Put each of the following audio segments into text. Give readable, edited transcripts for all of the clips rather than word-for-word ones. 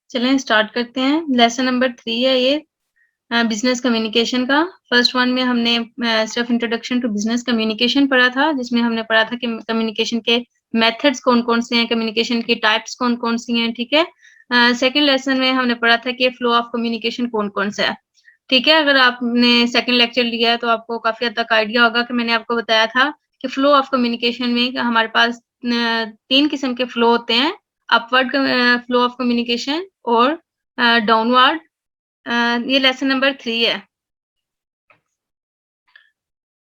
चलें स्टार्ट करते हैं। लेसन नंबर 3 है ये बिज़नेस कम्युनिकेशन का। फर्स्ट वन में हमने सिर्फ इंट्रोडक्शन टू बिज़नेस कम्युनिकेशन पढ़ा था, जिसमें हमने पढ़ा था कि कम्युनिकेशन के मेथड्स कौन-कौन से हैं, कम्युनिकेशन की टाइप्स कौन-कौन सी हैं, ठीक है? सेकंड लेसन में हमने पढ़ा था कि फ्लो ऑफ कम्युनिकेशन कौन-कौन सा है, ठीक है? अगर आपने सेकंड लेक्चर लिया है तो आपको काफ़ी हद तक आइडिया होगा कि मैंने आपको बताया था कि फ्लो ऑफ कम्युनिकेशन में हमारे पास 3 किस्म के फ्लो होते हैं, अपवर्ड फ्लो ऑफ कम्युनिकेशन और डाउनवर्ड। ये लेसन नंबर 3 है।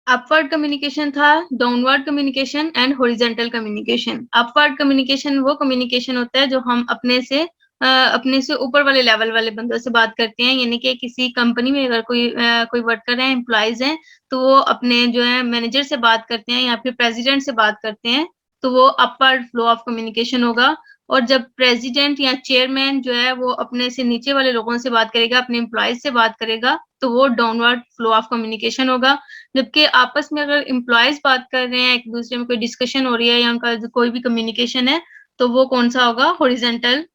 अपवर्ड कम्युनिकेशन था, downward communication and horizontal communication. Upward communication वो कम्युनिकेशन होता है जो हम अपने से ऊपर वाले लेवल वाले बंदों से बात करते हैं, यानी कि किसी कंपनी में अगर कोई वर्कर है, एम्प्लॉइज हैं, तो वो अपने जो है मैनेजर से बात करते हैं या फिर प्रेसिडेंट से बात करते हैं, तो वो अपवर्ड फ्लो ऑफ कम्युनिकेशन होगा। और जब प्रेसिडेंट या चेयरमैन जो है वो अपने से नीचे वाले लोगों से बात करेगा, अपने एम्प्लॉइज से बात करेगा, तो वो डाउनवर्ड फ्लो ऑफ कम्युनिकेशन होगा। जबकि आपस में अगर एम्प्लॉइज बात कर रहे हैं, एक दूसरे में कोई डिस्कशन हो रही है या उनका कोई भी कम्युनिकेशन है, तो वो कौन सा होगा? Horizontal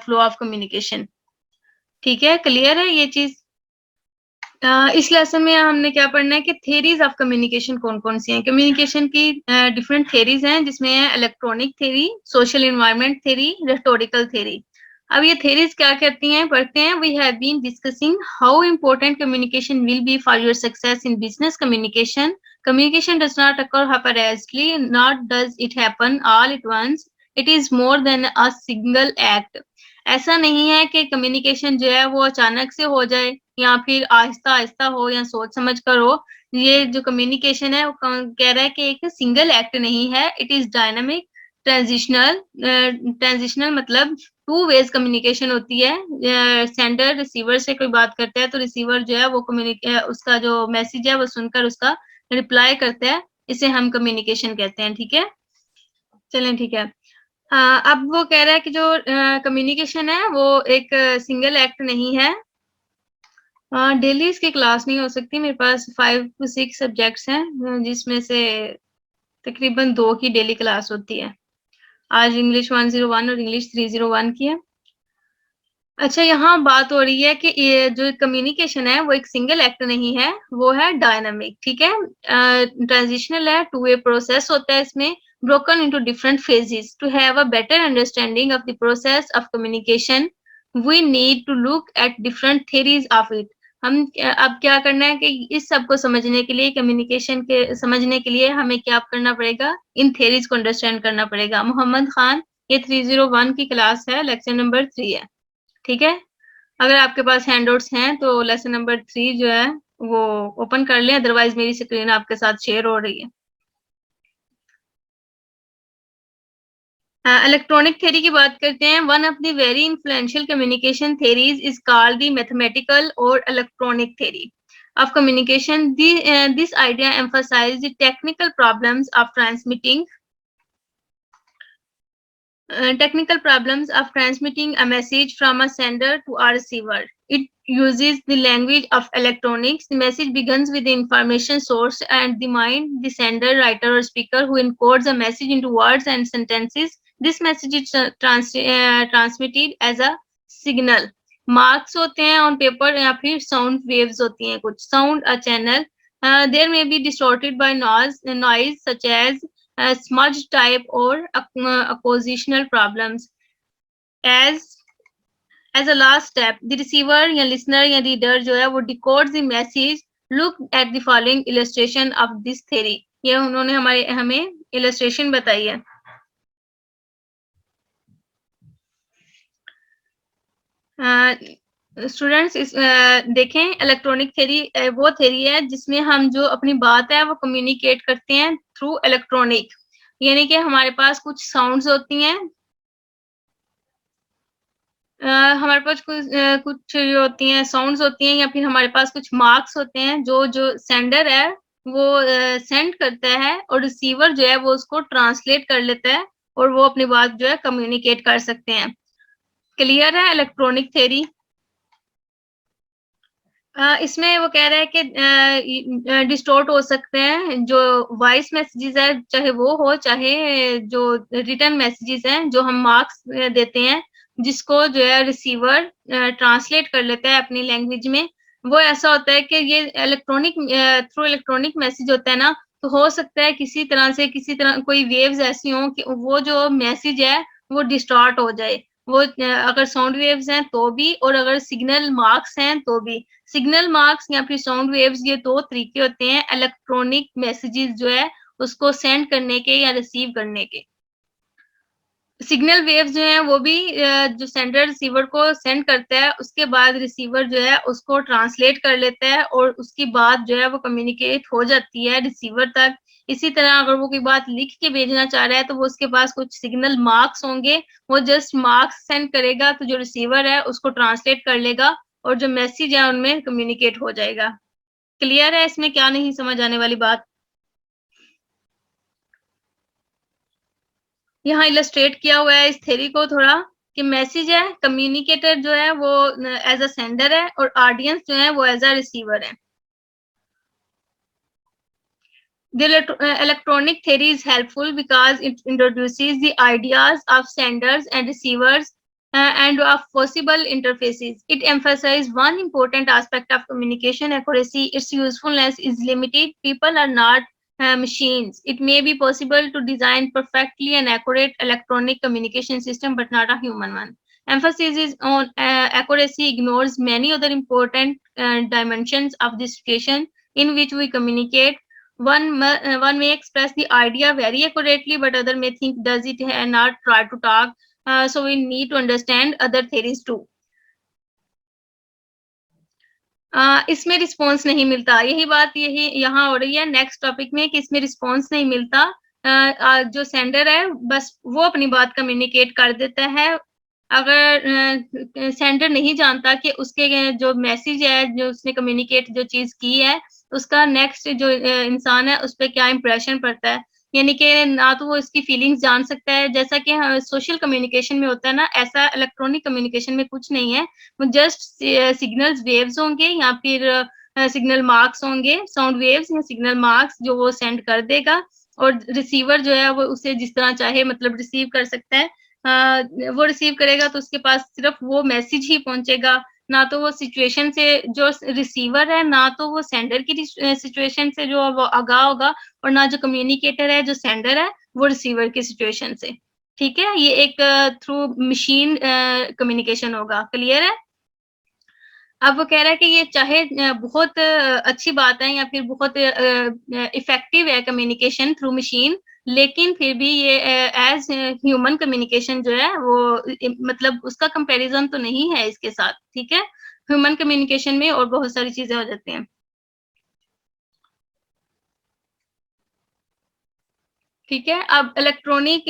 flow of communication. ठीक है, क्लियर है ये चीज? इस लेसन में हमने क्या पढ़ना है कि थेरीज ऑफ कम्युनिकेशन कौन-कौन सी हैं। कम्युनिकेशन की डिफरेंट थेरीज हैं, जिसमें है electronic theory, social environment theory, rhetorical theory. अब ये थेरीज क्या कहती हैं, पढ़ते हैं। We have been discussing how important communication will be for your success in business communication. Communication does not occur haphazardly, nor does it happen all at once. It is more than a single act. ऐसा नहीं है कि communication जो है वो अचानक से हो जाए या फिर आहिस्ता-आहिस्ता हो या सोच समझ कर हो। ये जो कम्युनिकेशन है वो कह रहा है कि एक सिंगल एक्ट नहीं है, it is dynamic, transitional. Transitional मतलब टू वेज कम्युनिकेशन होती है। सेंडर रिसीवर से कोई बात करता है तो रिसीवर जो है वो उसका जो मैसेज है वो सुनकर उसका रिप्लाई करता है, इसे हम कम्युनिकेशन कहते हैं, ठीक है? चलें ठीक है। अब वो कह रहा है कि जो कम्युनिकेशन है वो एक सिंगल एक्ट नहीं है। डेली इसकी क्लास नहीं हो सकती, मेरे पास 5 to 6 सब्जेक्ट्स हैं, जिसमें से तकरीबन 2 की डेली क्लास होती है। आज इंग्लिश 101 और इंग्लिश 301 की है। अच्छा, यहाँ बात हो रही है कि ये जो कम्युनिकेशन है वो एक सिंगल एक्ट नहीं है, वो है डायनामिक, ठीक है? ट्रांजिशनल है, टू वे प्रोसेस होता है इसमें, broken into different phases. To have a better understanding of the process of communication, we need to look at different theories of it. हम अब क्या करना है कि इस सब को समझने के लिए, कम्युनिकेशन के समझने के लिए हमें क्या करना पड़ेगा? इन थेरीज को अंडरस्टैंड करना पड़ेगा। मोहम्मद खान, ये 301 की क्लास है, लेक्चर नंबर 3 है, ठीक है? अगर आपके पास हैंडआउट्स हैं तो लेसन नंबर 3 जो है वो ओपन कर लें, अदरवाइज मेरी स्क्रीन आपके साथ शेयर हो रही है। इलेक्ट्रॉनिक थ्योरी की बात करते हैं। One of the very influential communication theories is called the mathematical और electronic theory of communication. This idea emphasizes the technical problems of transmitting a message from a sender to a receiver. It uses the language of electronics. The message begins with the information source and the mind, the sender, writer, or speaker, who encodes a message into words and sentences. This message is transmitted as a signal. Marks होते हैं on paper या फिर sound waves होती हैं कुछ. Sound a channel. There may be distorted by noise such as smudge type or acquisitional problems. As a last step, the receiver या listener या reader जो है वो decodes the message. Look at the following illustration of this theory. ये उन्होंने हमें illustration बताई है। स्टूडेंट्स देखें, इलेक्ट्रॉनिक थ्योरी वो थ्योरी है जिसमें हम जो अपनी बात है वो कम्युनिकेट करते हैं थ्रू इलेक्ट्रॉनिक, यानी कि हमारे पास कुछ साउंड्स होती हैं, हमारे पास कुछ जो होती हैं साउंड्स होती हैं, या फिर हमारे पास कुछ मार्क्स होते हैं जो सेंडर है वो सेंड करता है और रिसीवर जो है वो उसको ट्रांसलेट कर लेता है और वो अपनी बात जो है कम्युनिकेट कर सकते हैं। क्लियर है इलेक्ट्रॉनिक थ्योरी? इसमें वो कह रहा है कि डिस्टॉर्ट हो सकते हैं जो वॉइस मैसेजेस है, चाहे वो हो चाहे जो रिटन मैसेजेस हैं जो हम मार्क्स देते हैं, जिसको जो है रिसीवर ट्रांसलेट कर लेता है अपनी लैंग्वेज में। वो ऐसा होता है कि ये थ्रू इलेक्ट्रॉनिक मैसेज होता है ना, तो हो सकता है किसी तरह कोई वेव्स ऐसी हों कि वो जो मैसेज है वो डिस्टॉर्ट हो जाए। वो अगर साउंड वेव्स हैं तो भी, और अगर सिग्नल मार्क्स हैं तो भी। सिग्नल मार्क्स या फिर साउंड वेव्स, ये 2 तरीके होते हैं इलेक्ट्रॉनिक मैसेजेस जो है उसको सेंड करने के या रिसीव करने के। सिग्नल वेव्स जो हैं वो भी जो सेंडर रिसीवर को सेंड करता है, उसके बाद रिसीवर जो है उसको ट्रांसलेट कर लेता है और उसकी बात जो है वो कम्युनिकेट हो जाती है रिसीवर तक। इसी तरह अगर वो कोई बात लिख के भेजना चाह रहा है तो वो उसके पास कुछ सिग्नल मार्क्स होंगे, वो जस्ट मार्क्स सेंड करेगा तो जो रिसीवर है उसको ट्रांसलेट कर लेगा और जो मैसेज है उनमें कम्युनिकेट हो जाएगा। क्लियर है? इसमें क्या नहीं समझ आने वाली बात? यहाँ इलस्ट्रेट किया हुआ है इस थ्योरी को थोड़ा, कि मैसेज है, कम्युनिकेटर जो है वो एज अ सेंडर है और ऑडियंस जो है वो एज अ रिसीवर है। The electronic theory is helpful because it introduces the ideas of senders and receivers and of possible interfaces. It emphasizes one important aspect of communication accuracy. Its usefulness is limited. People are not machines. It may be possible to design perfectly an accurate electronic communication system, but not a human one. Emphasis is on accuracy ignores many other important dimensions of the situation in which we communicate. One may express the idea very accurately, but other may think, does it and not try to talk. So we need to understand other theories too. इसमें response नहीं मिलता, यही यहाँ हो रही है next topic में कि इसमें रिस्पॉन्स नहीं मिलता। जो सेंडर है बस वो अपनी बात कम्युनिकेट कर देता है। अगर सेंडर नहीं जानता कि उसके जो मैसेज है, जो उसने कम्युनिकेट जो चीज़ की है, उसका नेक्स्ट जो इंसान है उस पे क्या इंप्रेशन पड़ता है, यानी कि ना तो वो इसकी फीलिंग्स जान सकता है, जैसा कि सोशल कम्युनिकेशन में होता है ना, ऐसा इलेक्ट्रॉनिक कम्युनिकेशन में कुछ नहीं है। वो जस्ट सिग्नल्स वेव्स होंगे या फिर सिग्नल मार्क्स होंगे, साउंड वेव्स या सिग्नल मार्क्स जो वो सेंड कर देगा और रिसीवर जो है वो उसे जिस तरह चाहे मतलब रिसीव कर सकता है। वो रिसीव करेगा तो उसके पास सिर्फ वो मैसेज ही पहुंचेगा, ना तो वो सिचुएशन से जो रिसीवर है, ना तो वो सेंडर की सिचुएशन से जो वो आगाह होगा, और ना जो कम्युनिकेटर है जो सेंडर है वो रिसीवर की सिचुएशन से। ठीक है, ये एक थ्रू मशीन कम्युनिकेशन होगा। क्लियर है? अब वो कह रहा है कि ये चाहे बहुत अच्छी बात है या फिर बहुत इफेक्टिव है कम्युनिकेशन थ्रू मशीन, लेकिन फिर भी ये एज ह्यूमन कम्युनिकेशन जो है वो मतलब उसका कंपैरिजन तो नहीं है इसके साथ। ठीक है, ह्यूमन कम्युनिकेशन में और बहुत सारी चीजें हो जाती हैं। ठीक है, अब इलेक्ट्रॉनिक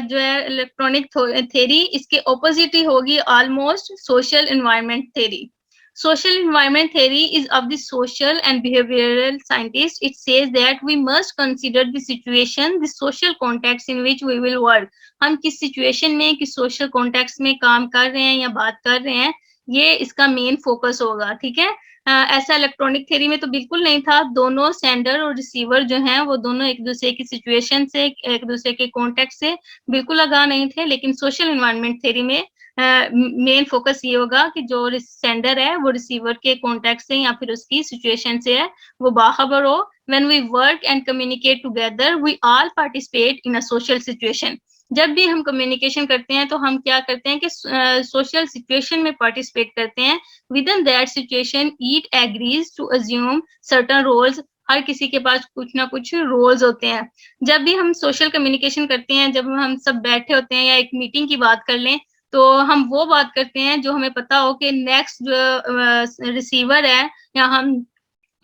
जो है इलेक्ट्रॉनिक थ्योरी, इसके ऑपोजिट ही होगी almost social environment theory. Social environment theory is of the social and behavioral scientist. It says that we must consider the situation, the social context in which we will work. हम किस situation में, किस social context में काम कर रहे हैं या बात कर रहे हैं, ये इसका मेन फोकस होगा। ठीक है, ऐसा इलेक्ट्रॉनिक थ्योरी में तो बिल्कुल नहीं था। दोनों सेंडर और रिसीवर जो हैं वो दोनों एक दूसरे की सिचुएशन से, एक दूसरे के कॉन्टेक्स्ट से बिल्कुल आगाह नहीं थे। लेकिन सोशल एनवायरनमेंट थ्योरी में मेन फोकस ये होगा कि जो सेंडर है वो रिसीवर के कॉन्टेक्ट से या फिर उसकी सिचुएशन से है वो बाखबर हो। When we work and communicate together, we all participate in a social situation. जब भी हम कम्युनिकेशन करते हैं तो हम क्या करते हैं कि सोशल सिचुएशन में पार्टिसिपेट करते हैं। Within that situation, each agrees to assume certain roles. हर किसी के पास कुछ ना कुछ रोल्स होते हैं। जब भी हम सोशल कम्युनिकेशन करते हैं, जब हम सब बैठे होते हैं या एक मीटिंग की बात कर लें, तो हम वो बात करते हैं जो हमें पता हो कि नेक्स्ट जो रिसीवर है या हम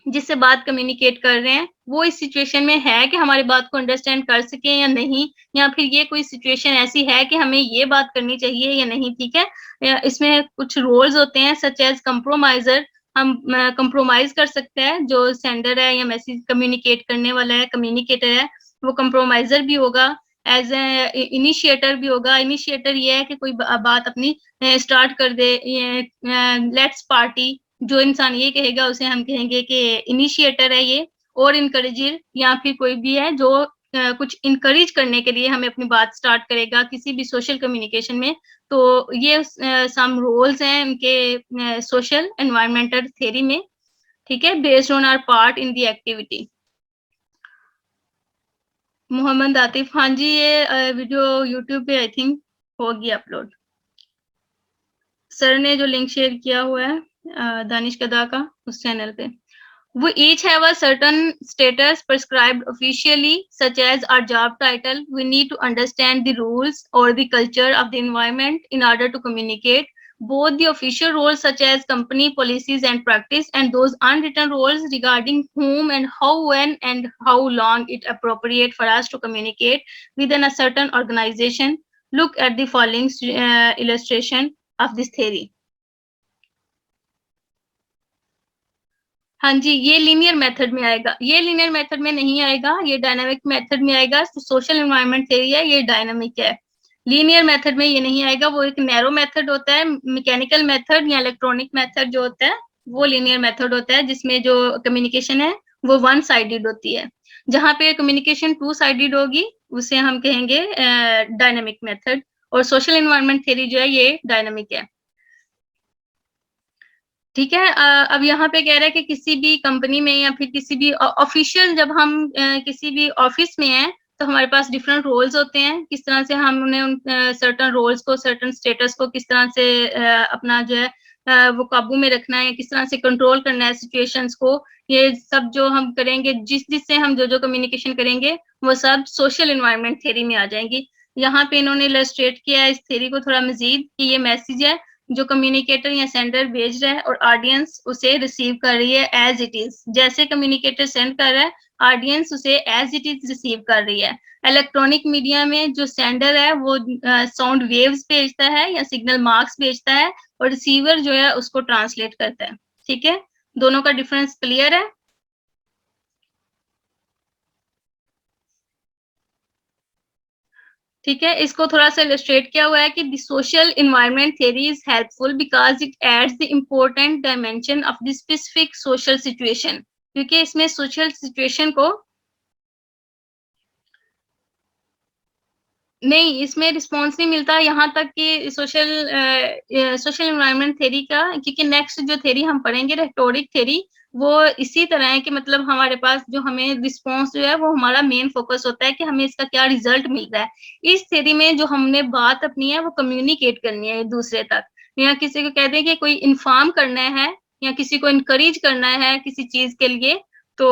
जिससे बात कम्युनिकेट कर रहे हैं, वो इस सिचुएशन में है कि हमारी बात को अंडरस्टैंड कर सके या नहीं, या फिर ये कोई सिचुएशन ऐसी है कि हमें ये बात करनी चाहिए या नहीं। ठीक है, इसमें कुछ रोल्स होते हैं सच एज कंप्रोमाइजर। हम कंप्रोमाइज कर सकते हैं, जो सेंडर है या मैसेज कम्युनिकेट करने वाला है, कम्युनिकेटर है, वो कंप्रोमाइजर भी होगा, एज इनिशिएटर भी होगा। इनिशिएटर ये है कि कोई बात अपनी स्टार्ट कर दे, लेट्स पार्टी, जो इंसान ये कहेगा उसे हम कहेंगे कि इनिशिएटर है ये, और इनकरेजर या फिर कोई भी है जो कुछ इनकरेज करने के लिए हमें अपनी बात स्टार्ट करेगा किसी भी सोशल कम्युनिकेशन में, तो ये सम रोल्स हैं उनके सोशल एनवायरमेंटल थ्योरी में, ठीक है, based on our part in the activity. Mohammad Atif, हाँ जी, ये वीडियो यूट्यूब पे आई थिंक होगी अपलोड। सर ने जो लिंक शेयर किया हुआ है दानिश कदा का उस चैनल पे। We each have a certain status prescribed officially, such as our job title. We need to understand the rules or the culture of the environment in order to communicate. Both the official roles, such as company policies and practice, and those unwritten rules regarding whom and how, when, and how long it appropriate for us to communicate within a certain organization. Look at the following illustration of this theory. हाँ जी, ये linear method में आएगा, ये linear method में नहीं आएगा, ये डायनामिक मेथड में आएगा। तो सोशल एनवायरनमेंट थ्योरी है, ये डायनामिक है। लीनियर मेथड में ये नहीं आएगा, वो एक नैरो मेथड होता है। मैकेनिकल मेथड या इलेक्ट्रॉनिक मेथड जो होता है वो लीनियर मेथड होता है, जिसमें जो कम्युनिकेशन है वो वन साइडेड होती है। जहाँ पे कम्युनिकेशन टू साइडेड होगी उसे हम कहेंगे डायनामिक मेथड, और सोशल एनवायरनमेंट थ्योरी जो है ये डायनामिक है, ठीक है। अब यहाँ पे कह रहा है कि किसी भी कंपनी में या फिर किसी भी ऑफिशियल, जब हम किसी भी ऑफिस में हैं तो हमारे पास डिफरेंट रोल्स होते हैं, किस तरह से हमने उन सर्टन रोल्स को, सर्टन स्टेटस को किस तरह से अपना जो है वो काबू में रखना है, किस तरह से कंट्रोल करना है सिचुएशंस को। ये सब जो हम करेंगे, जिससे हम जो कम्युनिकेशन करेंगे वो सब सोशल एनवायरनमेंट थ्योरी में आ जाएंगी। यहाँ पे इन्होंने इलस्ट्रेट किया है इस थ्योरी को थोड़ा मजीद, कि ये मैसेज है जो कम्युनिकेटर या सेंडर भेज रहा है और ऑडियंस उसे रिसीव कर रही है एज इट इज। जैसे कम्युनिकेटर सेंड कर रहा है, ऑडियंस उसे एज इट इज रिसीव कर रही है। इलेक्ट्रॉनिक मीडिया में जो सेंडर है वो साउंड वेव्स भेजता है या सिग्नल मार्क्स भेजता है, और रिसीवर जो है उसको ट्रांसलेट करता है, ठीक है। दोनों का डिफरेंस क्लियर है? ठीक है, इसको थोड़ा सा इलस्ट्रेट किया हुआ है कि the social environment theory is helpful because it adds the important dimension of the specific social situation, क्योंकि इसमें सोशल सिचुएशन को नहीं, इसमें रिस्पॉन्स नहीं मिलता यहाँ तक कि सोशल एनवायरनमेंट थ्योरी का, क्योंकि नेक्स्ट जो थ्योरी हम पढ़ेंगे रेटोरिक थ्योरी, वो इसी तरह है कि मतलब हमारे पास जो हमें रिस्पॉन्स जो है वो हमारा मेन फोकस होता है कि हमें इसका क्या रिजल्ट मिल रहा है। इस थ्योरी में जो हमने बात अपनी है वो कम्युनिकेट करनी है दूसरे तक, या किसी को कह दें कि कोई इन्फॉर्म करना है या किसी को इनकरेज करना है किसी चीज के लिए, तो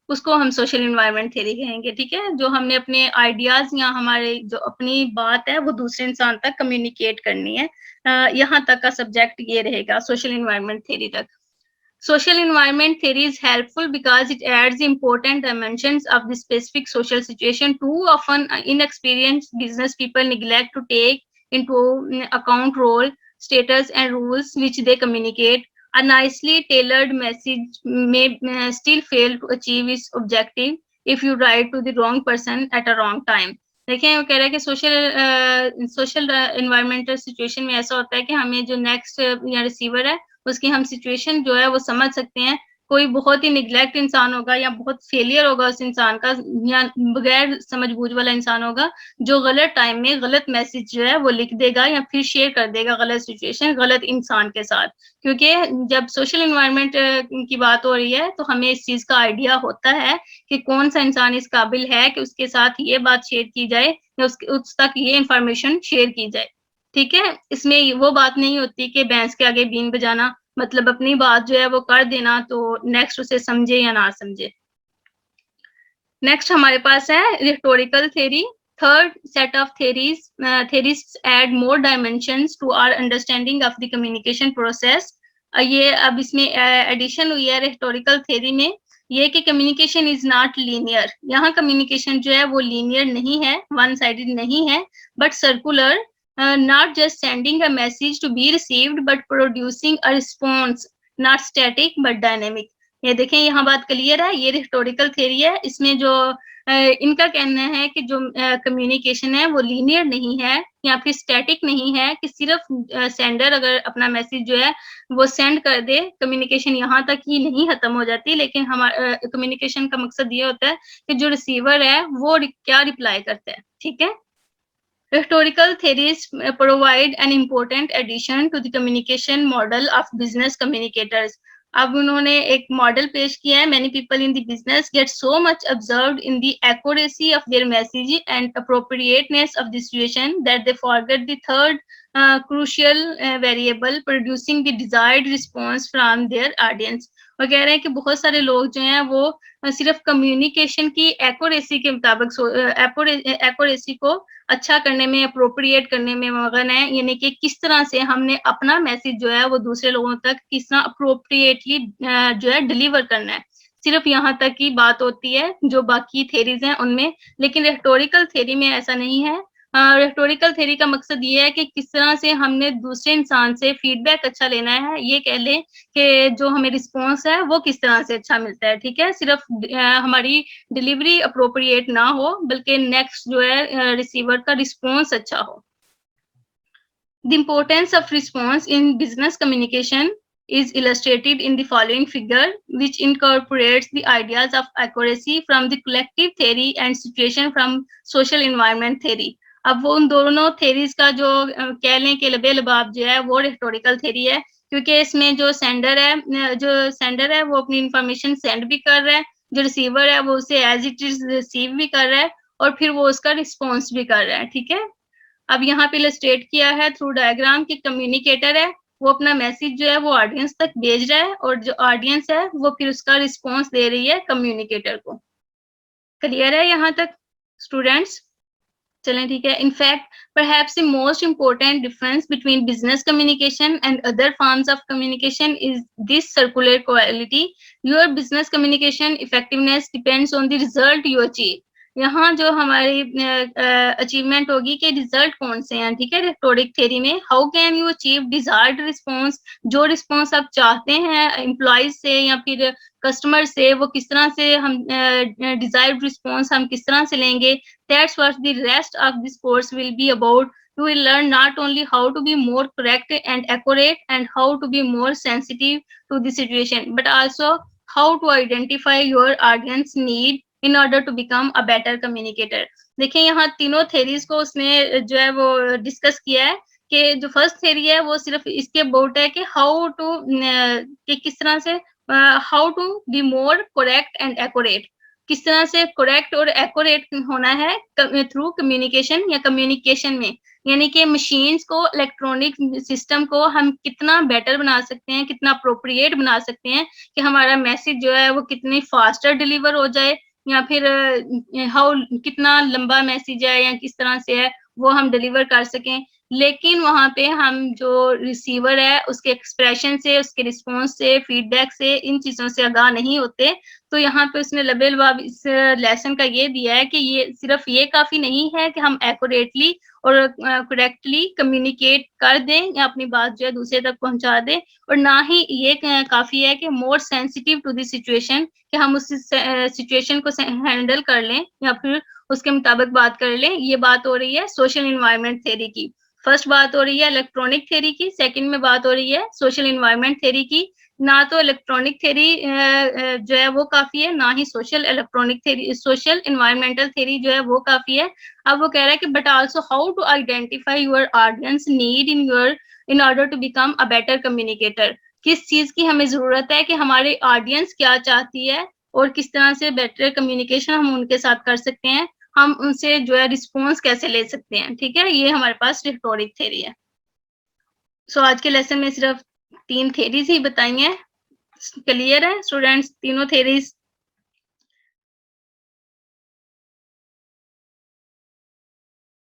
उसको हम सोशल एनवायरनमेंट थ्योरी कहेंगे, ठीक है। जो हमने अपने आइडियाज या हमारे जो अपनी बात है वो दूसरे इंसान तक कम्युनिकेट करनी है, यहाँ तक का सब्जेक्ट ये रहेगा सोशल एनवायरनमेंट थ्योरी तक। Social environment theory is helpful because it adds important dimensions of the specific social situation. Too often, inexperienced business people neglect to take into account role, status, and rules which they communicate. A nicely tailored message may still fail to achieve its objective if you write to the wrong person at a wrong time. देखें, वो कह रहा है कि social environmental situation में ऐसा होता है कि हमें जो नेक्स्ट या रिसीवर है उसकी हम सिचुएशन जो है वो समझ सकते हैं। कोई बहुत ही निग्लेक्ट इंसान होगा या बहुत फेलियर होगा उस इंसान का, या बगैर समझ बूझ वाला इंसान होगा जो गलत टाइम में गलत मैसेज जो है वो लिख देगा या फिर शेयर कर देगा गलत सिचुएशन गलत इंसान के साथ। क्योंकि जब सोशल एनवायरनमेंट की बात हो रही है तो हमें इस चीज का आइडिया होता है कि कौन सा इंसान इस काबिल है कि उसके साथ ये बात शेयर की जाए या उस तक ये इंफॉर्मेशन शेयर की जाए, ठीक है। इसमें वो बात नहीं होती कि भैंस के आगे बीन बजाना, मतलब अपनी बात जो है वो कर देना तो नेक्स्ट उसे समझे या ना समझे। नेक्स्ट हमारे पास है rhetorical theory, third set of theories. Theorists add more dimensions to our understanding of the communication process. ये अब इसमें एडिशन हुई है रिटोरिकल थ्योरी में, ये कि कम्युनिकेशन इज नॉट लीनियर। यहाँ कम्युनिकेशन जो है वो लीनियर नहीं है, वन साइडेड नहीं है, but circular, not just sending a message to be received but producing a response, not static but dynamic। ये देखें यहाँ बात क्लियर है, ये रिटोरिकल थ्योरी है। इसमें जो इनका कहना है कि जो कम्युनिकेशन है वो लीनियर नहीं है या फिर स्टैटिक नहीं है कि सिर्फ सेंडर अगर अपना मैसेज जो है वो सेंड कर दे, कम्युनिकेशन यहाँ तक ही नहीं खत्म हो जाती, लेकिन हमारा कम्युनिकेशन का मकसद ये होता है कि जो रिसीवर है वो क्या रिप्लाई करता है। ठीक है, rhetorical theories provide an important addition to the communication model of business communicators. अब उन्होंने एक मॉडल पेश किया है, many people in the business get so much observed in the accuracy of their message and appropriateness of the situation that they forget the third crucial variable, producing the desired response from their audience. वो कह रहे हैं कि बहुत सारे लोग जो हैं वो सिर्फ कम्युनिकेशन की एक्यूरेसी के मुताबिक एक्यूरेसी को अच्छा करने में, अप्रोप्रिएट करने में मगन है, यानी कि किस तरह से हमने अपना मैसेज जो है वो दूसरे लोगों तक किस तरह अप्रोप्रिएटली जो है डिलीवर करना है, सिर्फ यहाँ तक की बात होती है जो बाकी थेरीज हैं उनमें। लेकिन रेटोरिकल थेरी में ऐसा नहीं है। रेटोरिकल थेरी का मकसद ये है कि किस तरह से हमने दूसरे इंसान से फीडबैक अच्छा लेना है, ये कह लें कि जो हमें रिस्पॉन्स है वो किस तरह से अच्छा मिलता है। ठीक है, सिर्फ हमारी डिलीवरी अप्रोप्रिएट ना हो बल्कि नेक्स्ट जो है रिसीवर का रिस्पॉन्स अच्छा हो। The importance of response in business communication is illustrated in the following figure, which incorporates the ideas of accuracy from the collective theory and situation from social environment theory. अब वो उन दोनों theories का जो कह लें कि लबे लबाब जो है वो रिटोरिकल थेरी है, क्योंकि इसमें जो सेंडर है वो अपनी इंफॉर्मेशन सेंड भी कर रहा है, जो रिसीवर है वो उसे एज इट इज रिसीव भी कर रहा है और फिर वो उसका रिस्पॉन्स भी कर रहा है। ठीक है, अब यहाँ पे इलस्ट्रेट किया है थ्रू डायग्राम कि कम्युनिकेटर है वो अपना मैसेज जो है वो ऑडियंस तक भेज रहा है और जो ऑडियंस है वो फिर उसका रिस्पॉन्स दे रही है कम्युनिकेटर को। क्लियर है यहाँ तक स्टूडेंट्स? चलें ठीक है। In fact perhaps the most important difference between business communication and other forms of communication is this circular quality. Your business communication effectiveness depends on the result you achieve. यहाँ जो हमारी अचीवमेंट होगी कि रिजल्ट कौन से हैं। ठीक है, रेटोरिक थ्योरी में how can you achieve desired response, जो रिस्पॉन्स आप चाहते हैं एम्प्लॉयज से या फिर कस्टमर से, वो किस तरह से हम डिजायर्ड रिस्पॉन्स हम किस तरह से लेंगे। That's what the rest of this course will be about. You will learn not only how to be more correct and accurate and how to be more sensitive to the situation, but also how to identify your audience need in order to become a better communicator. देखिए यहाँ तीनों theories को उसने जो है वो discuss किया है कि जो फर्स्ट थेरी है वो सिर्फ इसके अबाउट है कि हाउ टू कि किस तरह से how to be more correct and accurate, किस तरह से करेक्ट और एक्यूरेट होना है थ्रू कम्युनिकेशन या कम्युनिकेशन में, यानी कि मशीन्स को, इलेक्ट्रॉनिक सिस्टम को हम कितना बेटर बना सकते हैं, कितना अप्रोप्रिएट बना सकते हैं कि हमारा मैसेज जो है वो कितनी फास्टर डिलीवर हो जाए, या फिर हाउ कितना लंबा मैसेज है या किस तरह से है वो हम डिलीवर कर सकें। लेकिन वहाँ पे हम जो रिसीवर है उसके एक्सप्रेशन से, उसके रिस्पॉन्स से, फीडबैक से, इन चीज़ों से आगाह नहीं होते। तो यहाँ पे उसने लबेलबाब इस लेसन का ये दिया है कि ये सिर्फ ये काफ़ी नहीं है कि हम एक्यूरेटली और करेक्टली कम्युनिकेट कर दें या अपनी बात जो है दूसरे तक पहुंचा दें, और ना ही ये काफ़ी है कि more sensitive to the situation, कि हम उस सिचुएशन को हैंडल कर लें या फिर उसके मुताबिक बात कर लें। ये बात हो रही है सोशल इन्वायरमेंट थ्योरी की। फर्स्ट बात हो रही है इलेक्ट्रॉनिक थ्योरी की, सेकंड में बात हो रही है सोशल इन्वायरमेंट थ्योरी की। ना तो इलेक्ट्रॉनिक थ्योरी जो है वो काफ़ी है, ना ही सोशल इन्वायरमेंटल थ्योरी जो है वो काफ़ी है। अब वो कह रहा है कि but also how to identify your audience need in order to become a better communicator. किस चीज़ की हमें ज़रूरत है कि हमारे ऑडियंस क्या चाहती है और किस तरह से बेटर कम्युनिकेशन हम उनके साथ कर सकते हैं, हम उनसे जो है रिस्पॉन्स कैसे ले सकते हैं। ठीक है, ये हमारे पास रेटोरिक थ्योरी है। सो आज के लेसन में सिर्फ 3 थ्योरीज ही बताई हैं। क्लियर है स्टूडेंट्स? तीनों थ्योरीज